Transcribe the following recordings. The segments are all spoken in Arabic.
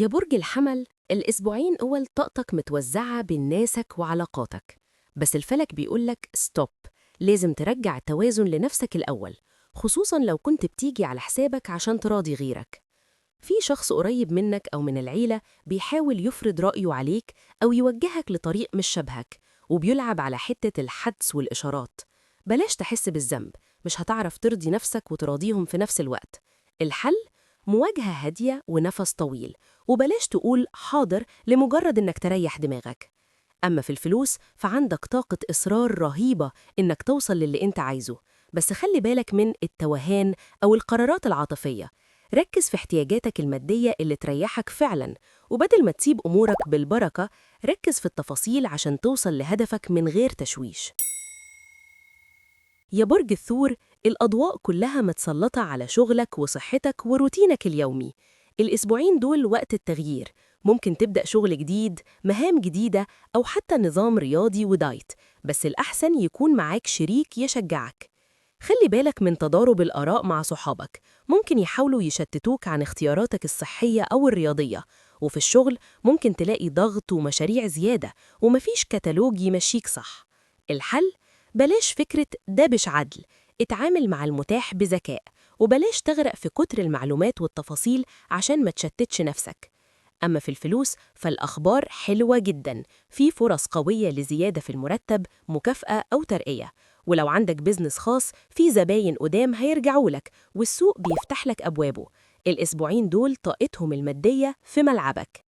يا برج الحمل، الأسبوعين أول طاقتك متوزعة بين ناسك وعلاقاتك. بس الفلك بيقولك ستوب، لازم ترجع التوازن لنفسك الأول، خصوصاً لو كنت بتيجي على حسابك عشان تراضي غيرك. في شخص قريب منك أو من العيلة بيحاول يفرض رأيه عليك أو يوجهك لطريق مش شبهك، وبيلعب على حتة الحدس والإشارات. بلاش تحس بالذنب، مش هتعرف ترضي نفسك وتراضيهم في نفس الوقت. الحل؟ مواجهة هادية ونفس طويل، وبلاش تقول حاضر لمجرد إنك تريح دماغك. أما في الفلوس فعندك طاقة إصرار رهيبة إنك توصل للي أنت عايزه، بس خلي بالك من التوهان أو القرارات العاطفية. ركز في احتياجاتك المادية اللي تريحك فعلا، وبدل ما تسيب أمورك بالبركة ركز في التفاصيل عشان توصل لهدفك من غير تشويش. يا برج الثور، الأضواء كلها متسلطة على شغلك وصحتك وروتينك اليومي. الأسبوعين دول وقت التغيير، ممكن تبدأ شغل جديد، مهام جديدة، أو حتى نظام رياضي ودايت، بس الأحسن يكون معاك شريك يشجعك. خلي بالك من تضارب الآراء مع صحابك، ممكن يحاولوا يشتتوك عن اختياراتك الصحية أو الرياضية. وفي الشغل ممكن تلاقي ضغط ومشاريع زيادة، ومفيش كتالوج يمشيك صح. الحل؟ بلاش فكرة ده مش عدل، اتعامل مع المتاح بذكاء، وبلاش تغرق في كتر المعلومات والتفاصيل عشان ما تشتتش نفسك. أما في الفلوس فالأخبار حلوة جداً، في فرص قوية لزيادة في المرتب، مكافأة أو ترقية. ولو عندك بيزنس خاص في زباين قدام هيرجعوا لك، والسوق بيفتح لك أبوابه. الأسبوعين دول طاقتهم المادية في ملعبك.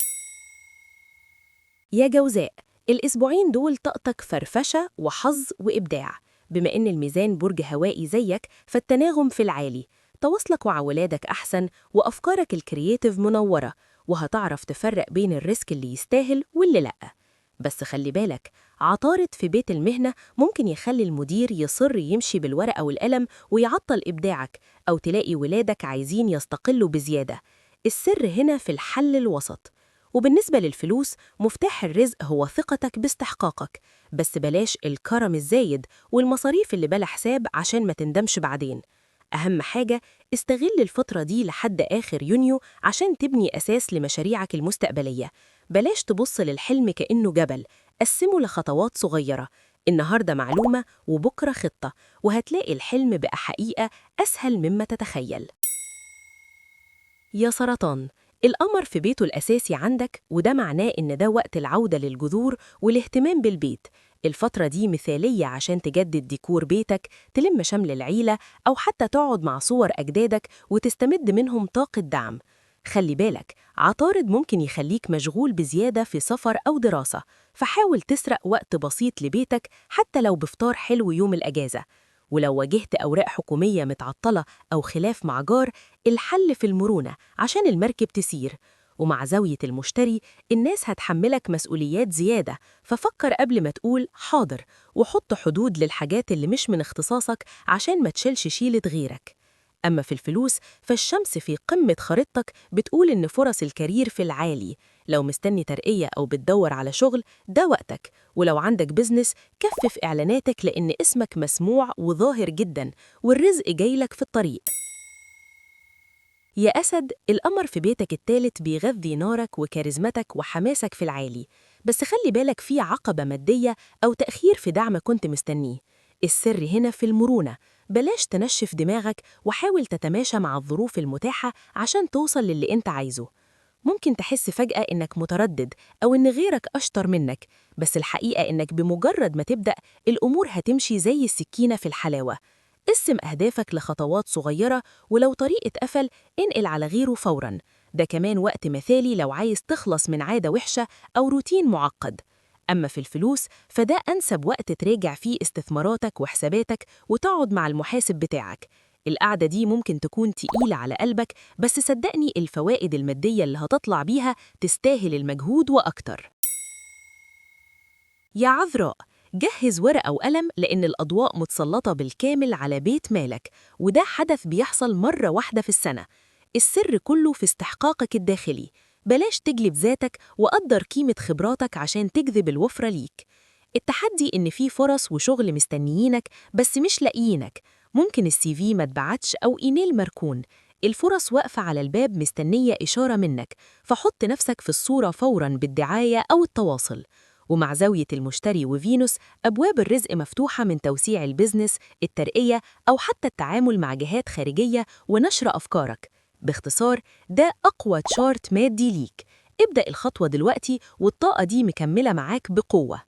يا جوزاء، الأسبوعين دول طاقتك فرفشة وحظ وإبداع. بما إن الميزان برج هوائي زيك فالتناغم في العالي، تواصلك مع ولادك أحسن، وأفكارك الكرياتيف منورة، وهتعرف تفرق بين الريسك اللي يستاهل واللي لأ. بس خلي بالك، عطارد في بيت المهنة ممكن يخلي المدير يصر يمشي بالورقة والقلم ويعطل إبداعك، أو تلاقي ولادك عايزين يستقلوا بزيادة. السر هنا في الحل الوسط. وبالنسبة للفلوس، مفتاح الرزق هو ثقتك باستحقاقك، بس بلاش الكرم الزايد والمصاريف اللي بلا حساب عشان ما تندمش بعدين. أهم حاجة، استغل الفترة دي لحد آخر يونيو عشان تبني أساس لمشاريعك المستقبلية. بلاش تبص للحلم كأنه جبل، قسمه لخطوات صغيرة. النهاردة معلومة وبكرة خطة، وهتلاقي الحلم بقى حقيقة أسهل مما تتخيل. يا سرطان، القمر في بيته الأساسي عندك، وده معناه إن ده وقت العودة للجذور والاهتمام بالبيت. الفترة دي مثالية عشان تجدد ديكور بيتك، تلم شمل العيلة، أو حتى تقعد مع صور أجدادك وتستمد منهم طاقة دعم. خلي بالك، عطارد ممكن يخليك مشغول بزيادة في سفر أو دراسة، فحاول تسرق وقت بسيط لبيتك حتى لو بفطار حلو يوم الأجازة. ولو واجهت أوراق حكومية متعطلة أو خلاف مع جار، الحل في المرونة عشان المركب تسير. ومع زاوية المشتري، الناس هتحملك مسؤوليات زيادة، ففكر قبل ما تقول حاضر، وحط حدود للحاجات اللي مش من اختصاصك عشان ما تشيلش شيلة غيرك. أما في الفلوس فالشمس في قمة خريطتك بتقول إن فرص الكارير في العالي. لو مستني ترقية أو بتدور على شغل ده وقتك، ولو عندك بيزنس كفف إعلاناتك لأن اسمك مسموع وظاهر جدا، والرزق جايلك في الطريق. يا أسد، القمر في بيتك الثالث بيغذي نارك وكاريزمتك وحماسك في العالي، بس خلي بالك في عقبة مادية أو تأخير في دعم كنت مستنيه. السر هنا في المرونة، بلاش تنشف دماغك وحاول تتماشى مع الظروف المتاحة عشان توصل للي انت عايزه. ممكن تحس فجأة إنك متردد أو إن غيرك أشطر منك، بس الحقيقة إنك بمجرد ما تبدأ الأمور هتمشي زي السكينة في الحلاوة. قسم أهدافك لخطوات صغيرة، ولو طريق اتقفل انقل على غيره فوراً. ده كمان وقت مثالي لو عايز تخلص من عادة وحشة أو روتين معقد. أما في الفلوس فده أنسب وقت تراجع فيه استثماراتك وحساباتك وتقعد مع المحاسب بتاعك. القعدة دي ممكن تكون تقيلة على قلبك، بس صدقني الفوائد المادية اللي هتطلع بيها تستاهل المجهود وأكتر. يا عذراء، جهز ورقة وقلم لأن الأضواء متسلطة بالكامل على بيت مالك، وده حدث بيحصل مرة واحدة في السنة. السر كله في استحقاقك الداخلي. بلاش تجلب ذاتك وقدر قيمة خبراتك عشان تجذب الوفرة ليك. التحدي إن في فرص وشغل مستنيينك بس مش لاقيينك، ممكن السي في ما اتبعتش أو إيميل مركون. الفرص واقفة على الباب مستنية إشارة منك، فحط نفسك في الصورة فوراً بالدعاية أو التواصل. ومع زاوية المشتري وفينوس، أبواب الرزق مفتوحة من توسيع البزنس، الترقية، أو حتى التعامل مع جهات خارجية ونشر أفكارك. باختصار، ده أقوى تشارت مادي ليك. ابدأ الخطوة دلوقتي والطاقة دي مكملة معاك بقوة.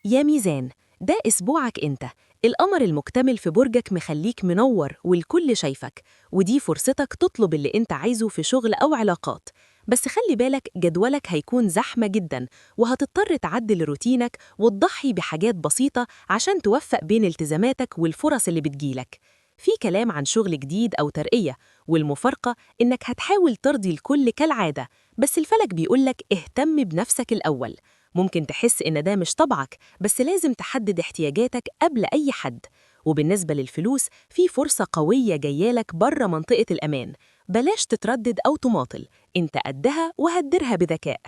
يا ميزان، ده أسبوعك أنت. القمر المكتمل في برجك مخليك منور والكل شايفك، ودي فرصتك تطلب اللي أنت عايزه في شغل أو علاقات. بس خلي بالك، جدولك هيكون زحمة جدا، وهتضطر تعدل روتينك وتضحي بحاجات بسيطة عشان توفق بين التزاماتك والفرص اللي بتجيلك. في كلام عن شغل جديد أو ترقية، والمفارقة إنك هتحاول ترضي الكل كالعادة، بس الفلك بيقولك اهتم بنفسك الأول. ممكن تحس إن ده مش طبعك، بس لازم تحدد احتياجاتك قبل أي حد. وبالنسبة للفلوس، في فرصة قوية جايالك بره منطقة الأمان. بلاش تتردد أو تماطل، انت قدها وهدرها بذكاء.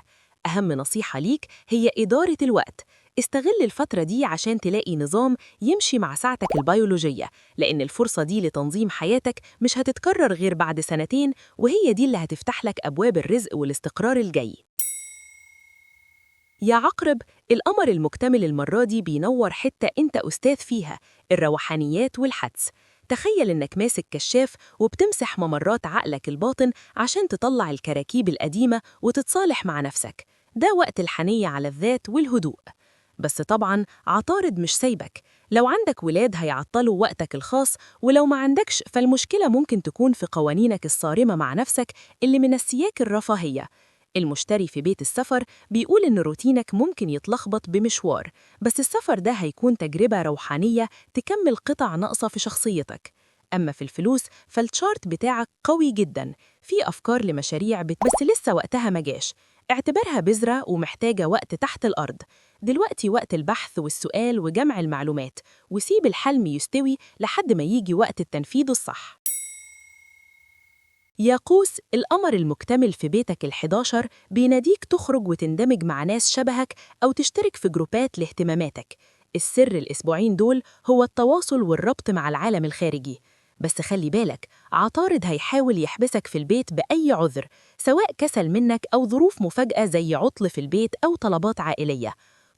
أهم نصيحة ليك هي إدارة الوقت. استغل الفترة دي عشان تلاقي نظام يمشي مع ساعتك البيولوجية، لأن الفرصة دي لتنظيم حياتك مش هتتكرر غير بعد سنتين، وهي دي اللي هتفتح لك أبواب الرزق والاستقرار الجاي. يا عقرب، القمر المكتمل المرة دي بينور حتة أنت أستاذ فيها: الروحانيات والحدس. تخيل إنك ماسك كشاف وبتمسح ممرات عقلك الباطن عشان تطلع الكراكيب القديمة وتتصالح مع نفسك. ده وقت الحنية على الذات والهدوء. بس طبعاً عطارد مش سايبك. لو عندك ولاد هيعطلوا وقتك الخاص، ولو ما عندكش فالمشكلة ممكن تكون في قوانينك الصارمة مع نفسك اللي منسياك الرفاهية. المشتري في بيت السفر بيقول إن روتينك ممكن يتلخبط بمشوار، بس السفر ده هيكون تجربة روحانية تكمل قطع ناقصة في شخصيتك. أما في الفلوس فالتشارت بتاعك قوي جدا، في أفكار لمشاريع بس لسه وقتها مجاش. اعتبرها بذرة ومحتاجة وقت تحت الأرض. دلوقتي وقت البحث والسؤال وجمع المعلومات، وسيب الحلم يستوي لحد ما يجي وقت التنفيذ الصح. يا قوس، القمر المكتمل في بيتك ال11 بيناديك تخرج وتندمج مع ناس شبهك أو تشترك في جروبات لاهتماماتك. السر الأسبوعين دول هو التواصل والربط مع العالم الخارجي. بس خلي بالك، عطارد هيحاول يحبسك في البيت بأي عذر، سواء كسل منك أو ظروف مفاجأة زي عطل في البيت أو طلبات عائلية.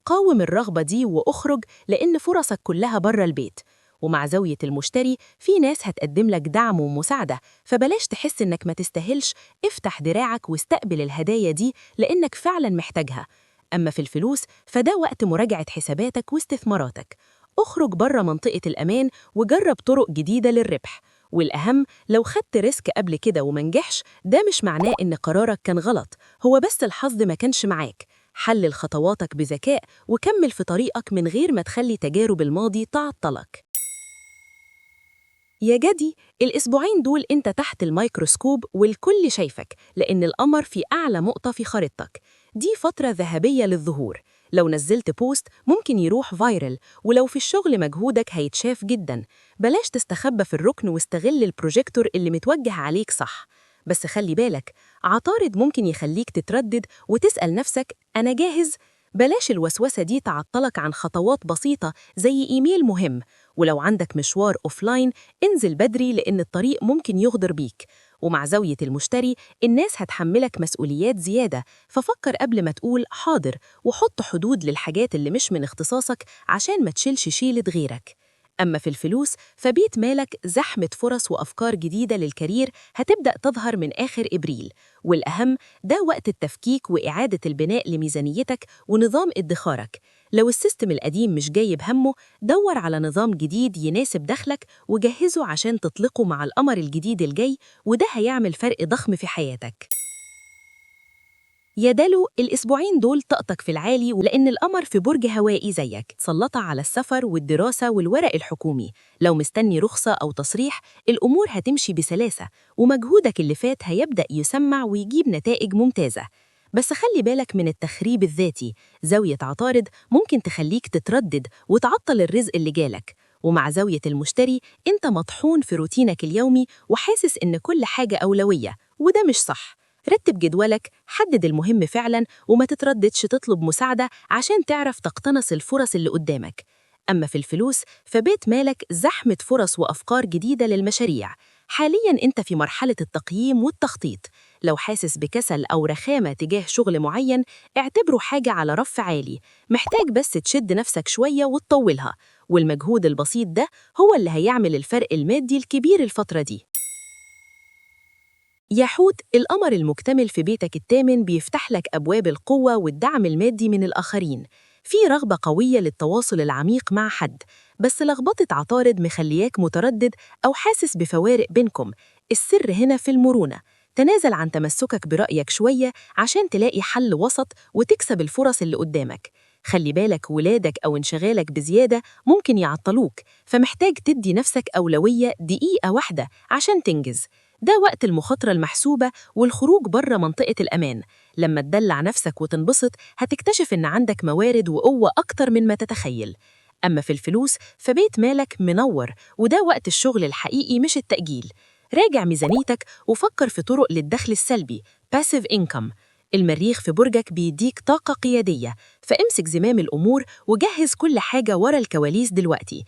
قاوم الرغبة دي وأخرج، لأن فرصك كلها بره البيت. ومع زاوية المشتري، في ناس هتقدم لك دعم ومساعدة، فبلاش تحس إنك ما تستاهلش. افتح دراعك واستقبل الهدايا دي لأنك فعلا محتاجها. أما في الفلوس فده وقت مراجعة حساباتك واستثماراتك. اخرج بره منطقة الأمان وجرب طرق جديدة للربح. والأهم، لو خدت ريسك قبل كده ومنجحش، ده مش معناه إن قرارك كان غلط، هو بس الحظ ما كانش معاك. حلل خطواتك بذكاء وكمل في طريقك من غير ما تخلي تجارب الماضي تعطلك. يا جدي، الأسبوعين دول أنت تحت الميكروسكوب والكل شايفك، لأن القمر في أعلى نقطة في خريطتك. دي فترة ذهبية للظهور. لو نزلت بوست ممكن يروح فايرل، ولو في الشغل مجهودك هيتشاف جدا. بلاش تستخبى في الركن واستغل البروجيكتور اللي متوجه عليك صح. بس خلي بالك، عطارد ممكن يخليك تتردد وتسأل نفسك: أنا جاهز؟ بلاش الوسوسة دي تعطلك عن خطوات بسيطة زي إيميل مهم. ولو عندك مشوار أوفلاين، انزل بدري لأن الطريق ممكن يغدر بيك. ومع زاوية المشتري، الناس هتحملك مسؤوليات زيادة، ففكر قبل ما تقول حاضر، وحط حدود للحاجات اللي مش من اختصاصك عشان ما تشيلش شيلة غيرك. أما في الفلوس فبيت مالك زحمة فرص وأفكار جديدة للكارير هتبدأ تظهر من آخر إبريل. والأهم، ده وقت التفكيك وإعادة البناء لميزانيتك ونظام ادخارك. لو السيستم القديم مش جايب همه، دور على نظام جديد يناسب دخلك وجهزه عشان تطلقه مع القمر الجديد الجاي، وده هيعمل فرق ضخم في حياتك. يا دلو، الأسبوعين دول طاقتك في العالي، ولأن القمر في برج هوائي زيك تسلطها على السفر والدراسة والورق الحكومي. لو مستني رخصة أو تصريح، الأمور هتمشي بسلاسة، ومجهودك اللي فات هيبدأ يسمع ويجيب نتائج ممتازة. بس خلي بالك من التخريب الذاتي. زاوية عطارد ممكن تخليك تتردد وتعطل الرزق اللي جالك. ومع زاوية المشتري، انت مطحون في روتينك اليومي وحاسس إن كل حاجة أولوية، وده مش صح. رتب جدولك، حدد المهم فعلا، وما تترددش تطلب مساعدة عشان تعرف تقتنص الفرص اللي قدامك. أما في الفلوس فبيت مالك زحمة فرص وأفكار جديدة للمشاريع. حالياً أنت في مرحلة التقييم والتخطيط. لو حاسس بكسل أو رخامة تجاه شغل معين، اعتبره حاجة على رف عالي، محتاج بس تشد نفسك شوية وتطولها، والمجهود البسيط ده هو اللي هيعمل الفرق المادي الكبير الفترة دي. يا حوت، القمر المكتمل في بيتك الثامن بيفتح لك أبواب القوة والدعم المادي من الآخرين. في رغبة قوية للتواصل العميق مع حد، بس لخبطة عطارد مخلياك متردد أو حاسس بفوارق بينكم. السر هنا في المرونة. تنازل عن تمسكك برأيك شوية عشان تلاقي حل وسط وتكسب الفرص اللي قدامك. خلي بالك، ولادك أو انشغالك بزيادة ممكن يعطلوك، فمحتاج تدي نفسك أولوية دقيقة واحدة عشان تنجز. ده وقت المخاطرة المحسوبة والخروج بره منطقة الأمان. لما تدلع نفسك وتنبسط، هتكتشف إن عندك موارد وقوة أكتر من ما تتخيل. أما في الفلوس، فبيت مالك منور، وده وقت الشغل الحقيقي مش التأجيل. راجع ميزانيتك وفكر في طرق للدخل السلبي passive income. المريخ في برجك بيديك طاقة قيادية، فامسك زمام الأمور وجهز كل حاجة ورا الكواليس دلوقتي،